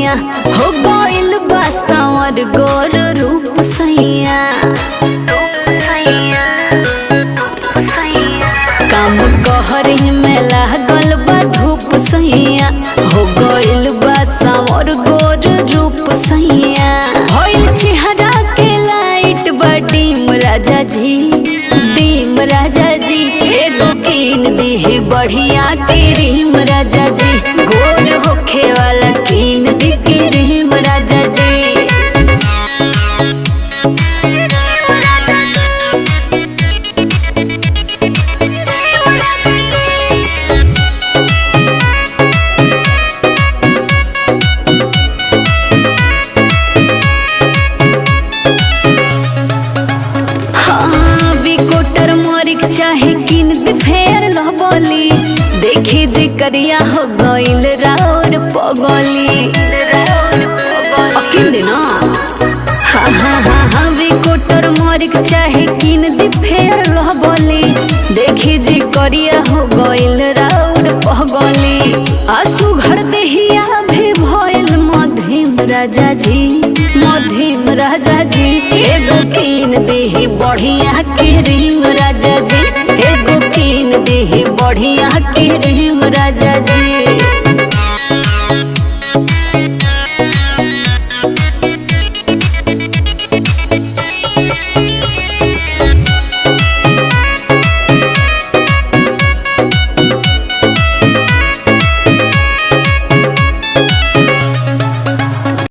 सैया हो गइल बा सांवर गोर रूप सैया। काम कहरी में लागल बा धूप सैया हो गइल बा सांवर गोर रूप सैया। होइल चेहरा के लाइट बा डीम राजा जी, डीम राजा जी एगो कीन दी बढ़िया क्रीम राजा जी। गोर होखे वाला कीन दी क्रीम राजा जी। चाहे किन दी फेर लहबली देखी जी करिया हो गइल राउर पगली। अकिन दिना हाँ हाँ हाँ हाँ वी कोटर मरिक चाहे किन दी फेर लहबली देखी जी करिया हो गइल राउर पगली। आंसू घर देहिया भी भइल मध्यम राजा जी, मध्यम राजा जी एगो कीन दी बढ़िया क्रीम राजा जी। एगो कीन दी बढ़िया क्रीम राजा जी।